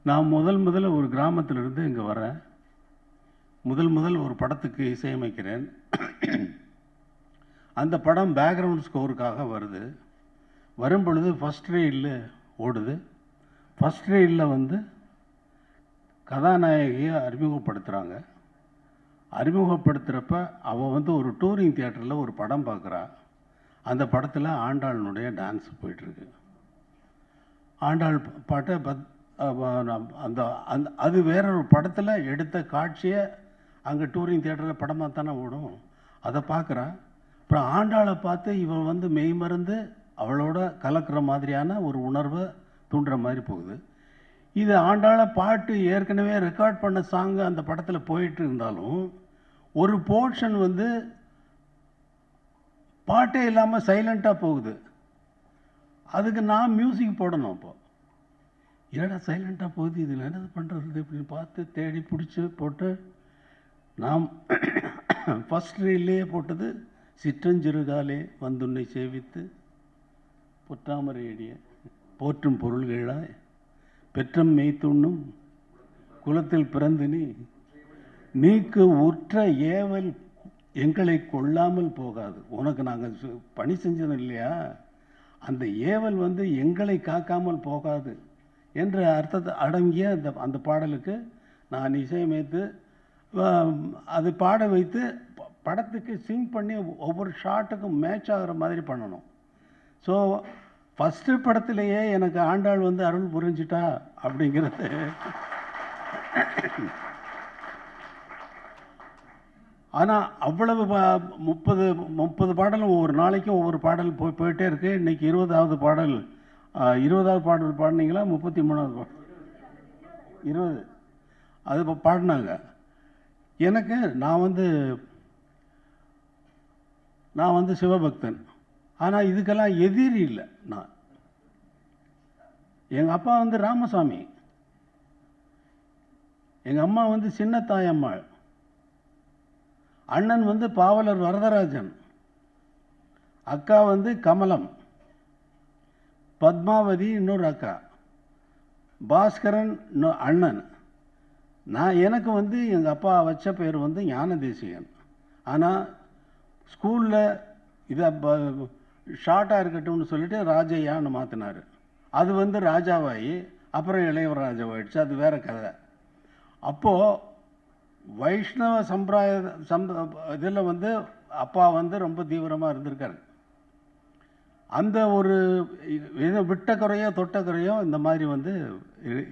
நான் முதல்ல ஒரு கிராமத்திலிருந்து இங்கே வரேன். முதல் ஒரு படத்துக்கு இசையமைக்கிறேன். அந்த படம் பேக்ரவுண்ட் ஸ்கோருக்காக வருது. வரும்பொழுது ஃபஸ்ட் ரீலில் ஓடுது. ஃபஸ்ட் ரீலில் வந்து கதாநாயகியை அறிமுகப்படுத்துகிறாங்க. அறிமுகப்படுத்துகிறப்ப அவள் வந்து ஒரு டூரிங் தியேட்டரில் ஒரு படம் பார்க்குறா. அந்த படத்தில் ஆண்டாளினுடைய டான்ஸ் போயிட்டுருக்கு. ஆண்டாள் பாட்டை அந்த அந்த அது வேறொரு படத்தில் எடுத்த காட்சியை அங்கே டூரிங் தியேட்டரில் படமாக தானே ஓடும். அதை பார்க்குறா. அப்புறம் ஆண்டாளை பார்த்து இவள் வந்து மெய்மறந்து அவளோட கலக்கிற மாதிரியான ஒரு உணர்வை தூண்டுற மாதிரி போகுது. இது ஆண்டாளை பாட்டு ஏற்கனவே ரெக்கார்ட் பண்ண சாங்கு அந்த படத்தில் போயிட்டு இருந்தாலும் ஒரு போர்ஷன் வந்து பாட்டே இல்லாமல் சைலண்ட்டாக போகுது. அதுக்கு நான் மியூசிக் போடணும். அப்போ ஏடா சைலண்ட்டாக போகுது, இதில் என்னது பண்ணுறது அப்படின்னு பார்த்து தேடி பிடிச்சி போட்டு நாம் ஃபஸ்ட் ரீல்லையே போட்டது சிற்றஞ்சிறுகாலே வந்துன்னை சேவித்து பொற்றாமரையடிய போற்றும் பொருள்களாய் பெற்றம் மெய்த்துண்ணும் குலத்தில் பிறந்து நீக்கு உற்ற ஏவல் எங்களை கொள்ளாமல் போகாது. உனக்கு நாங்கள் பணி செஞ்சது இல்லையா, அந்த ஏவல் வந்து எங்களை காக்காமல் போகாது என்ற அர்த்தத்தை அடங்கிய அந்த பாடலுக்கு நான் இசையமைத்து அது பாட வைத்து படத்துக்கு சிங் பண்ணி ஒவ்வொரு ஷாட்டுக்கும் மேட்ச் ஆகிற மாதிரி பண்ணணும். ஸோ ஃபஸ்ட்டு படத்திலேயே எனக்கு ஆண்டாள் வந்து அருள் புரிஞ்சிட்டா அப்படிங்கிறது. ஆனால் அவ்வளவு 30 பாடலும் ஒவ்வொரு நாளைக்கும் ஒவ்வொரு பாடல் போயிட்டே இருக்குது. இன்றைக்கி 20வது பாடல் பாடினீங்களா? 33வது பாடல் 20 அது இப்போ பாடினாங்க. எனக்கு நான் வந்து சிவபக்தன். ஆனால் இதுக்கெல்லாம் எதிரி இல்லை. நான் எங்கள் அப்பா வந்து ராமசாமி, எங்கள் அம்மா வந்து சின்ன தாயம்மாள், அண்ணன் வந்து பாவலர் வரதராஜன், அக்கா வந்து கமலம், பத்மாவதி இன்னொரு அக்கா, பாஸ்கரன் அண்ணன். எனக்கு வந்து எங்கள் அப்பா வச்ச பேர் வந்து ஞான தேசிகன். ஆனால் ஸ்கூலில் இதை ஷார்ட்டாக இருக்கட்டும்னு சொல்லிட்டு ராஜையான்னு மாற்றினார். அது வந்து ராஜாவாயி அப்புறம் இளையராஜாவாயிடுச்சு. அது வேறு கதை. அப்போது வைஷ்ணவ இதில் வந்து அப்பா வந்து ரொம்ப தீவிரமாக இருந்திருக்காரு. அந்த ஒரு விட்ட குறையோ தொட்ட குறையோ இந்த மாதிரி வந்து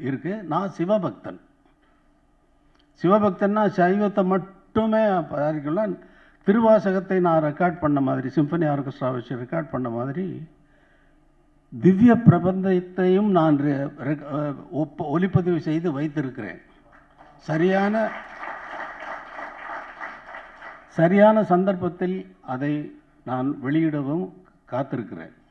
இருக்குது. நான் சிவபக்தன்னா சைவத்தை மட்டுமே பாதிக்கலாம். திருவாசகத்தை நான் ரெக்கார்ட் பண்ண மாதிரி, சிம்பனி ஆர்கெஸ்ட்ரா வச்சு ரெக்கார்ட் பண்ண மாதிரி திவ்ய பிரபந்தத்தையும் நான் ஒலிப்பதிவு செய்து வைத்திருக்கிறேன். சரியான சந்தர்ப்பத்தில் அதை நான் வெளியிடவும் காத்திருக்கிறேன்.